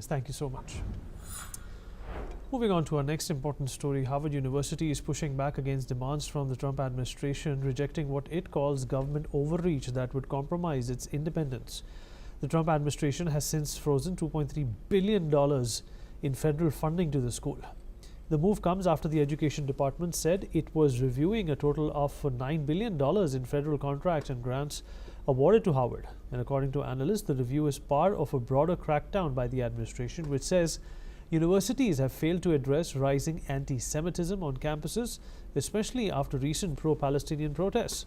Thank you so much. Moving on to our next important story, Harvard University is pushing back against demands from the Trump administration, rejecting what it calls government overreach that would compromise its independence. The Trump administration has since frozen $2.3 billion in federal funding to the school. The move comes after the Education Department said it was reviewing a total of $9 billion in federal contracts and grants awarded to Harvard. And according to analysts, the review is part of a broader crackdown by the administration, which says universities have failed to address rising anti-Semitism on campuses, especially after recent pro-Palestinian protests.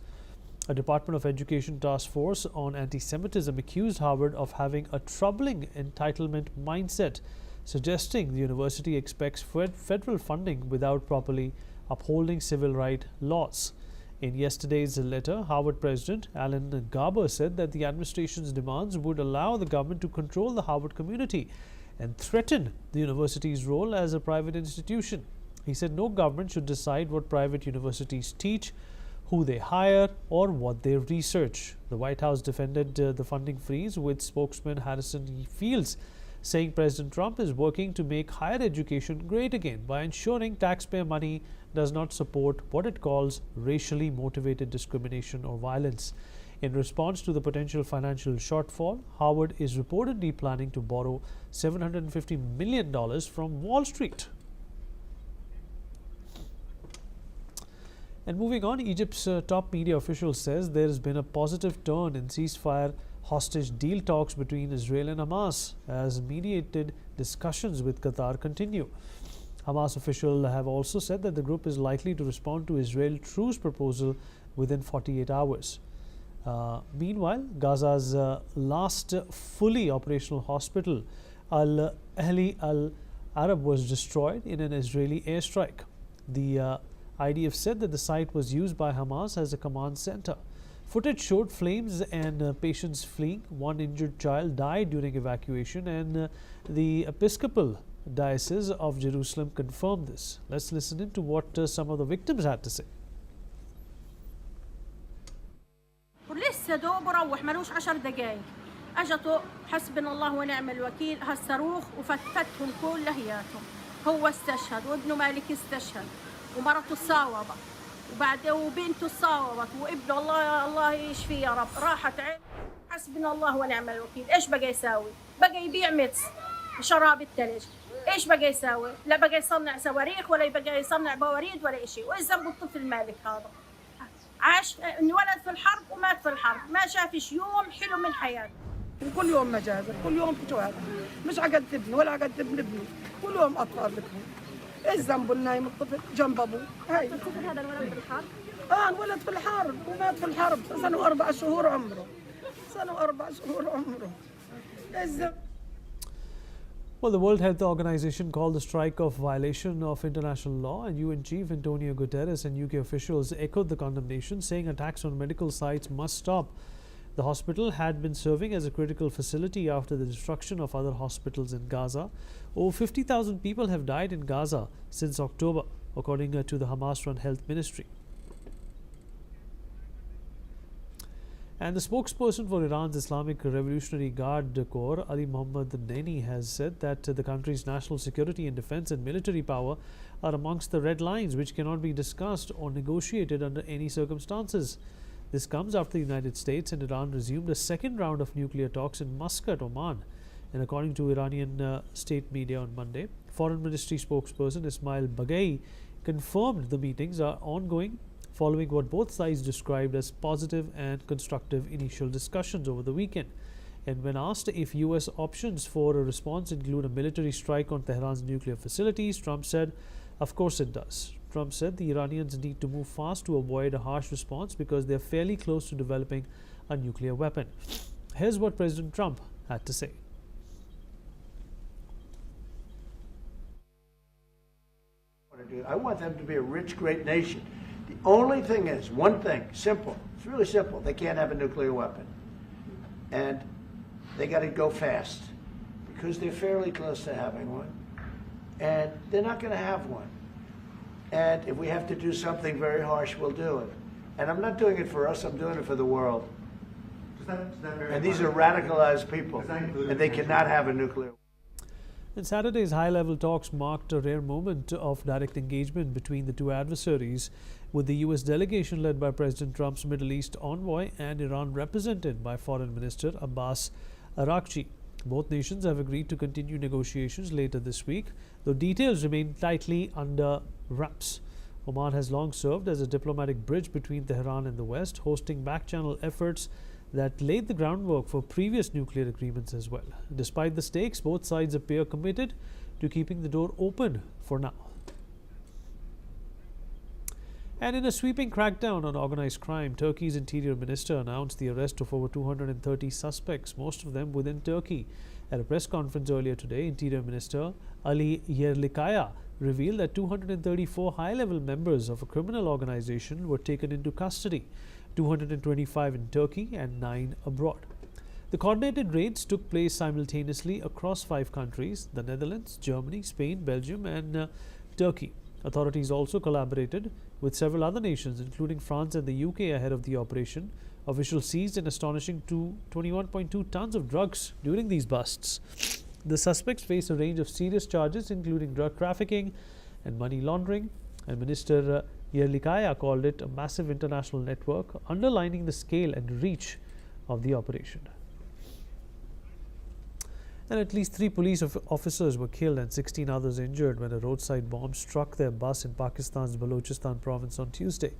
A Department of Education task force on anti-Semitism accused Harvard of having a troubling entitlement mindset, suggesting the university expects federal funding without properly upholding civil rights laws. In yesterday's letter, Harvard President Alan Garber said that the administration's demands would allow the government to control the Harvard community and threaten the university's role as a private institution. He said no government should decide what private universities teach, who they hire, or what they research. The White House defended the funding freeze with spokesman Harrison Fields, saying President Trump is working to make higher education great again by ensuring taxpayer money does not support what it calls racially motivated discrimination or violence. In response to the potential financial shortfall, Harvard is reportedly planning to borrow $750 million from Wall Street. And moving on, Egypt's top media official says there has been a positive turn in ceasefire hostage deal talks between Israel and Hamas as mediated discussions with Qatar continue. Hamas officials have also said that the group is likely to respond to Israel's truce proposal within 48 hours. Meanwhile, Gaza's last fully operational hospital, Al-Ahli Al-Arab, was destroyed in an Israeli airstrike. The IDF said that the site was used by Hamas as a command center. Footage showed flames and patients fleeing. One injured child died during evacuation, and the Episcopal Diocese of Jerusalem confirmed this. Let's listen in to what some of the victims had to say. ولسه دوب روح ملوش 10 دقايق اجته حسبنا الله ونعم الوكيل هالصاروخ وفتتهم كلياتهم. هو استشهد وابنه مالك استشهد ومرته صاوبت وبنته صاوبت وابنه الله يشفيه يا رب. راحت عين. حسبنا الله ونعم الوكيل. ايش بقى يساوي؟ بقى يبيع متس شراب الثلج. ايش بقى يساوي؟ لا بقى يصنع صواريخ ولا بقى يصنع بواريد ولا شيء. وايش ذنب الطفل المالك هذا؟ عاش انولد في الحرب ومات في الحرب، ما شافش يوم حلو من حياته. كل يوم مجازر، كل يوم شهداء، مش عقد ابني ولا عقد ابن ابني، كل يوم اطفال بكم. ايش ذنبه النايم الطفل جنب ابوه؟ هاي الطفل هذا انولد في الحرب؟ انولد في الحرب ومات في الحرب، سنه و4 شهور عمره. سنه و4 شهور عمره. ايش ذنب؟ Well, the World Health Organization called the strike a violation of international law, and UN Chief Antonio Guterres and UK officials echoed the condemnation, saying attacks on medical sites must stop. The hospital had been serving as a critical facility after the destruction of other hospitals in Gaza. Over 50,000 people have died in Gaza since October, according to the Hamas-run health ministry. And the spokesperson for Iran's Islamic Revolutionary Guard Corps, Ali Mohammad Naini, has said that the country's national security and defense and military power are amongst the red lines which cannot be discussed or negotiated under any circumstances. This comes after the United States and Iran resumed a second round of nuclear talks in Muscat, Oman. And according to Iranian state media on Monday, Foreign Ministry spokesperson Ismail Baghei confirmed the meetings are ongoing following what both sides described as positive and constructive initial discussions over the weekend. And when asked if U.S. options for a response include a military strike on Tehran's nuclear facilities, Trump said, of course it does. Trump said the Iranians need to move fast to avoid a harsh response because they're fairly close to developing a nuclear weapon. Here's what President Trump had to say. I want them to be a rich, great nation. The only thing is, one thing, simple, it's really simple, they can't have a nuclear weapon. And they got to go fast because they're fairly close to having one. And they're not going to have one. And if we have to do something very harsh, we'll do it. And I'm not doing it for us, I'm doing it for the world. And these are radicalized people, and they cannot have a nuclear weapon. And Saturday's high-level talks marked a rare moment of direct engagement between the two adversaries, with the U.S. delegation led by President Trump's Middle East envoy and Iran represented by Foreign Minister Abbas Araghchi. Both nations have agreed to continue negotiations later this week, though details remain tightly under wraps. Oman has long served as a diplomatic bridge between Tehran and the West, hosting back-channel efforts that laid the groundwork for previous nuclear agreements as well. Despite the stakes, both sides appear committed to keeping the door open for now. And in a sweeping crackdown on organized crime, Turkey's interior minister announced the arrest of over 230 suspects, most of them within Turkey. At a press conference earlier today, Interior Minister Ali Yerlikaya revealed that 234 high-level members of a criminal organization were taken into custody, 225 in Turkey and 9 abroad. The coordinated raids took place simultaneously across 5 countries: the Netherlands, Germany, Spain, Belgium and Turkey. Authorities also collaborated with several other nations, including France and the UK, ahead of the operation. Officials seized an astonishing 21.2 tons of drugs during these busts. The suspects face a range of serious charges, including drug trafficking and money laundering, and Minister Yerlikaya called it a massive international network, underlining the scale and reach of the operation. And at least 3 police officers were killed and 16 others injured when a roadside bomb struck their bus in Pakistan's Balochistan province on Tuesday.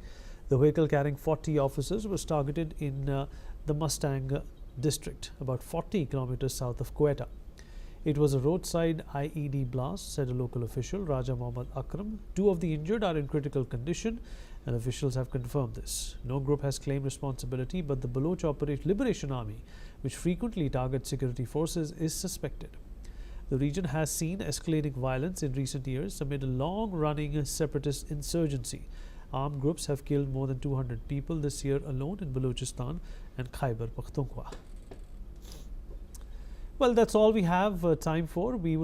The vehicle carrying 40 officers was targeted in the Mustang district, about 40 kilometers south of Quetta. It was a roadside IED blast, said a local official, Raja Mohammad Akram. 2 of the injured are in critical condition, and officials have confirmed this. No group has claimed responsibility, but the Baloch Liberation Army, which frequently targets security forces, is suspected. The region has seen escalating violence in recent years amid a long-running separatist insurgency. Armed groups have killed more than 200 people this year alone in Balochistan and Khyber Pakhtunkhwa. Well, that's all we have time for. We will